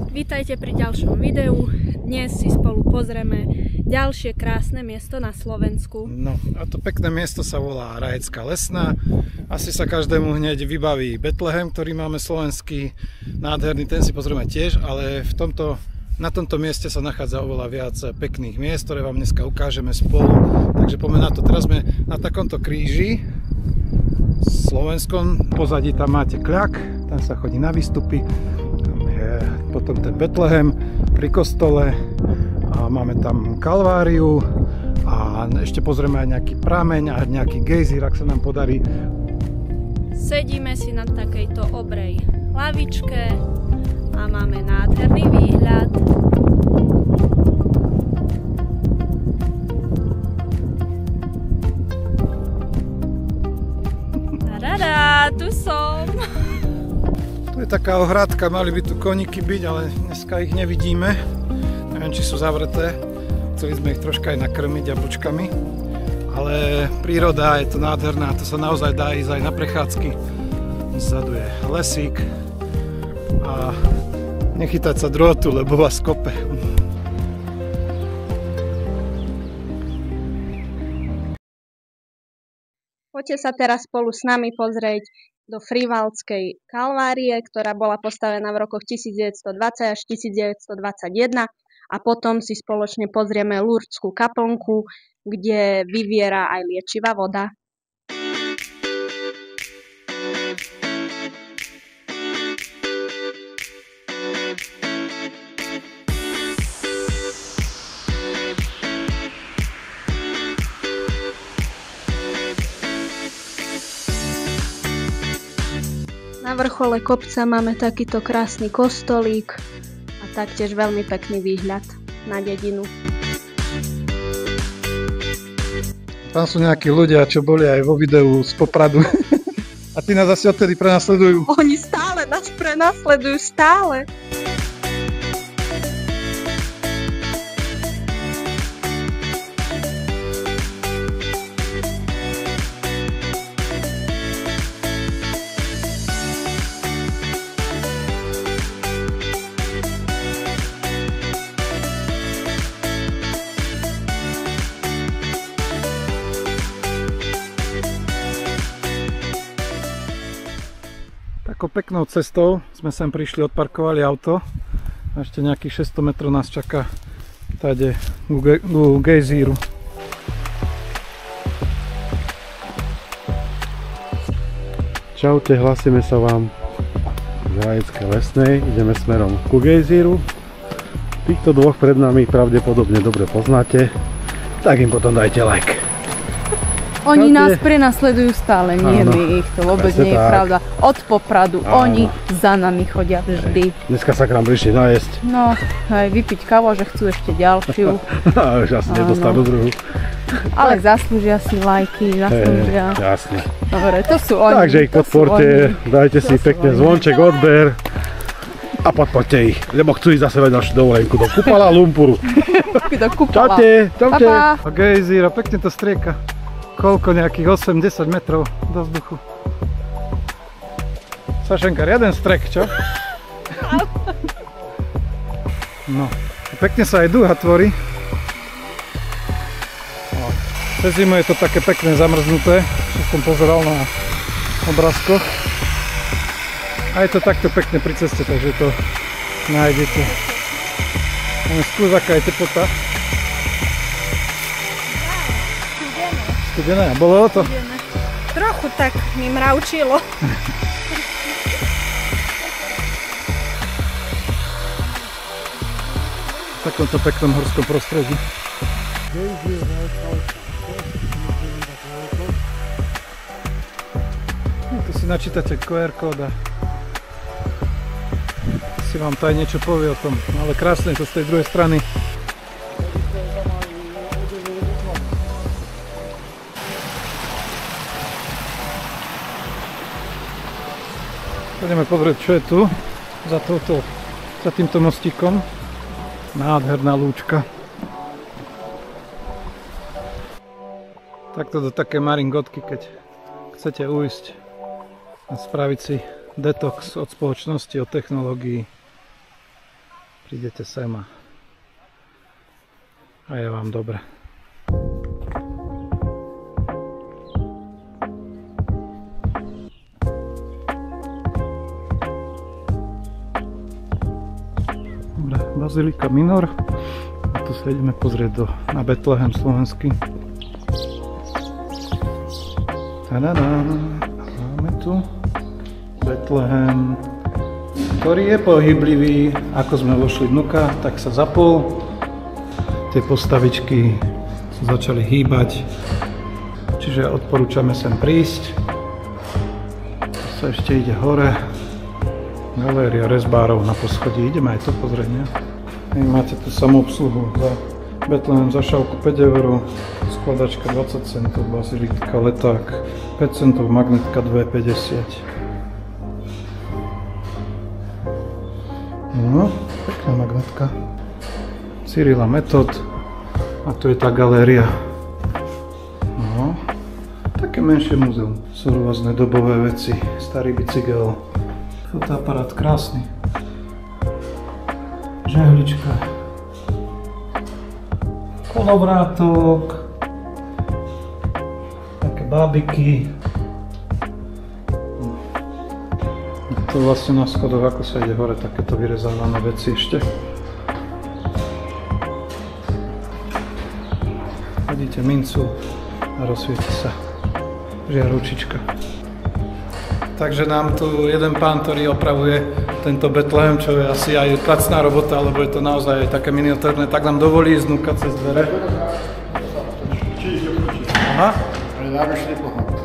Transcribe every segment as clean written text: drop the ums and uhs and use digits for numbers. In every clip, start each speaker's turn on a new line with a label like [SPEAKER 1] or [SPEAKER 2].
[SPEAKER 1] Vítajte pri ďalšom videu. Dnes si spolu pozrieme ďalšie krásne miesto na Slovensku.
[SPEAKER 2] No a to pekné miesto sa volá Rajecká Lesná. Asi sa každému hneď vybaví Betlehem, ktorý máme slovenský, nádherný, ten si pozrieme tiež, ale na tomto mieste sa nachádza oveľa viac pekných miest, ktoré vám dneska ukážeme spolu. Takže poďme na to. Teraz sme na takomto kríži slovenskom. Pozadí tam máte Kľak, tam sa chodí na výstupy. Potom ten Betlehem pri kostole a máme tam Kalváriu a ešte pozrieme aj nejaký prameň a nejaký gejzír, ak sa nám podarí.
[SPEAKER 1] Sedíme si na takejto obrej lavičke a máme nádherný výhľad. Tadadá, tu som!
[SPEAKER 2] To je taká ohradka, mali by tu koníky byť, ale dneska ich nevidíme. Neviem, či sú zavreté. Chceli sme ich troška aj nakrmiť jablčkami. Ale príroda je to nádherná, to sa naozaj dá ísť aj na prechádzky. Vzadu je lesík a nechytať sa drôtu, lebo vás kope.
[SPEAKER 1] Poďte sa teraz spolu s nami pozrieť do Frivalskej Kalvárie, ktorá bola postavená v rokoch 1920 až 1921 a potom si spoločne pozrieme Lurdskú kaplnku, kde vyviera aj liečivá voda. Na vrchole kopca máme takýto krásny kostolík a taktiež veľmi pekný výhľad na dedinu.
[SPEAKER 2] Tam sú nejakí ľudia, čo boli aj vo videu z Popradu. A tí nás asi odtedy prenasledujú.
[SPEAKER 1] Oni stále nás prenasledujú, stále.
[SPEAKER 2] Takou peknou cestou sme sem prišli, odparkovali auto a ešte nejakých 600 metrov nás čaká táde u gejzíru.
[SPEAKER 3] Čaute, hlasíme sa vám z Rajeckej Lesnej, ideme smerom ku gejzíru. Týchto dvoch pred nami pravdepodobne dobre poznáte, tak im potom dajte like.
[SPEAKER 4] Oni nás prenasledujú stále, nie my ich, to vôbec nie je pravda. Od Popradu, oni za nami chodia vždy.
[SPEAKER 3] Dneska sa k nám prišli najesť.
[SPEAKER 4] No, aj vypiť kávu, že chcú ešte ďalšiu.
[SPEAKER 3] Už asi nedostanú druhú.
[SPEAKER 4] Ale zaslúžia si lajky, zaslúžia.
[SPEAKER 3] Jasne.
[SPEAKER 4] Dobre, to sú oni.
[SPEAKER 3] Takže ich podporte, dajte si pekne zvonček, odber a podporte ich, lebo chcú ísť zase ďalšiu dovolenku do Kuala Lumpuru.
[SPEAKER 4] Do Kupala.
[SPEAKER 3] Čaute, čaute.
[SPEAKER 4] Pa, pa.
[SPEAKER 2] Gejzír a pekne to strieka. Koľko, nejakých 8-10 metrov do vzduchu. Sašenka, riaden strek, čo? No, pekne sa aj dúha tvorí. Cez zimu je to také pekné zamrznuté, čo som pozeral na obrázkoch. A je to takto pekne pri ceste, takže to nájdete. Máme skús, aká je teplota. Studené, bolelo to?
[SPEAKER 1] Trochu tak mi mravčilo.
[SPEAKER 2] V takomto peknom horskom prostredí. Tu si načítate QR kód a si vám to aj niečo povie o tom, ale krásne je to z tej druhej strany. Poďme pozrieť, čo je tu za týmto mostíkom. Nádherná lúčka. Takto do také maringotky, keď chcete ujsť a spraviť si detox od spoločnosti, od technológií. prídete sem a je vám dobre. Dobre, Bazilika Minor. A tu sa ideme pozrieť na Betlehem slovenský. Tadadá. Máme tu Betlehem, ktorý je pohyblivý. Ako sme vošli dnuka, tak sa zapol. Tie postavičky sa začali hýbať. Čiže odporúčame sem prísť. Tu sa ešte ide hore. Galéria rezbárov na poschodí. Ideme aj to pozrieť, nie? Máte tu samoobsluhu za Betlehem za šálku 5 €, skladačka 20 centov, bazilika, leták 5 centov, magnetka 2,50. No, pekná magnetka. Cyrila Metod. A tu je tá galéria. No, také menšie múzeum. Sú rôzne dobové veci. Starý bicykel. Fotoaparát krásny. Žehlička. Kolovrátok. Také bábiky. To vlastne na schodoch, ako sa ide hore, takéto vyrezávané veci ešte. Vidíte mincu a rozsvieti sa žiaručička. Takže nám tu jeden pán, ktorý opravuje tento Betlehem, čo je asi aj pracná robota, lebo je to naozaj také miniatúrne, tak nám dovolí znúkať cez dvere. Aha.
[SPEAKER 3] Ale náročný pohľad.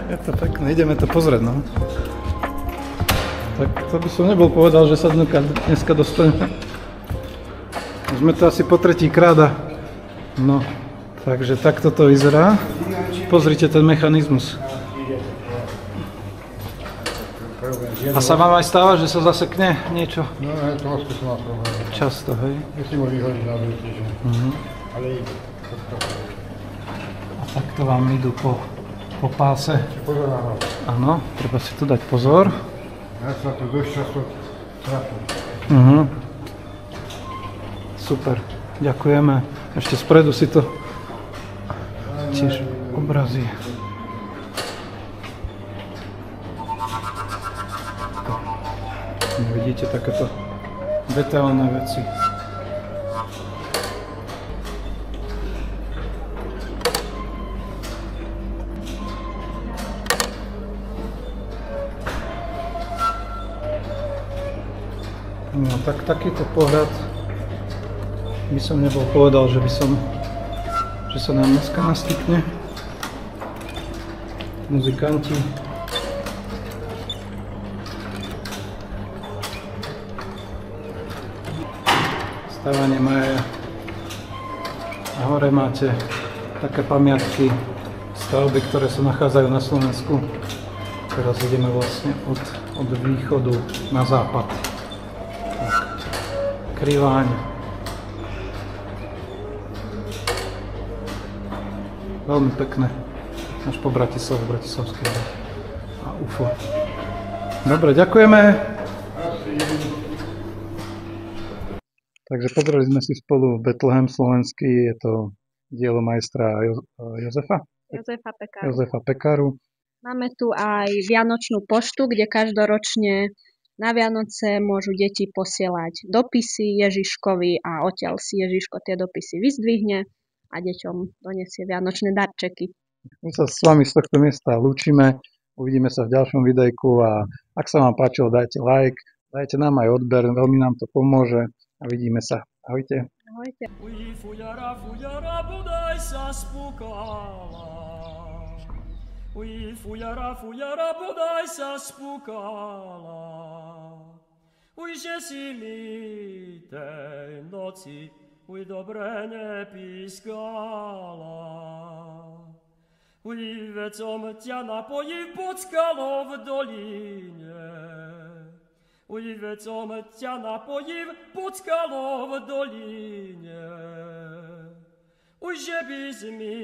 [SPEAKER 2] Je to pekné, ideme to pozrieť, no. Tak to by som nebol povedal, že sa dneska dostaneme. Sme to asi po tretíkrát. No, takže takto to vyzerá. Pozrite ten mechanizmus. A sa vám aj stáva, že sa zasekne niečo?
[SPEAKER 3] No, je to skúsená problém.
[SPEAKER 2] Často, hej?
[SPEAKER 3] Musím ho vyhodiť na veľký, že? Ale ide.
[SPEAKER 2] A takto vám idú po páse.
[SPEAKER 3] Pozor na hlavu.
[SPEAKER 2] Áno, treba si tu dať pozor.
[SPEAKER 3] Ja sa to dosť často trápim.
[SPEAKER 2] Super, ďakujeme. Ešte spredu si to tiež obrazí. Vidíte takéto detailné veci. No tak takýto pohľad by som nebol povedal, že sa nám dneska naskytne. Muzikanti. Stávanie Maja. A hore máte také pamiatky, stavby, ktoré sa nachádzajú na Slovensku. Teraz ideme vlastne od východu na západ. Kriváň. Veľmi pekné. Až po Bratislave, Bratislavské a UFO. Dobre, ďakujeme. Takže pozreli sme si spolu Betlehem slovenský, je to dielo majstra Jozefa Pekaru.
[SPEAKER 1] Máme tu aj Vianočnú poštu, kde každoročne na Vianoce môžu deti posielať dopisy Ježiškovi a odtiaľ si Ježiško tie dopisy vyzdvihne a deťom donesie vianočné darčeky.
[SPEAKER 2] My sa s vami z tohto miesta lúčime, uvidíme sa v ďalšom videjku a ak sa vám páčilo, dajte like, dajte nám aj odber, veľmi nám to pomôže a vidíme sa. Ahojte.
[SPEAKER 1] Ahojte.
[SPEAKER 5] Fujara, bodaj sa spúkala. Že si mi tej noci dobre nepískala. Veď som ťa napojil pod skalou v doline. Veď som ťa napojil pod skalou v doline. Že by si mi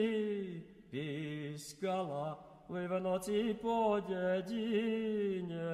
[SPEAKER 5] pískala v noci po dedine.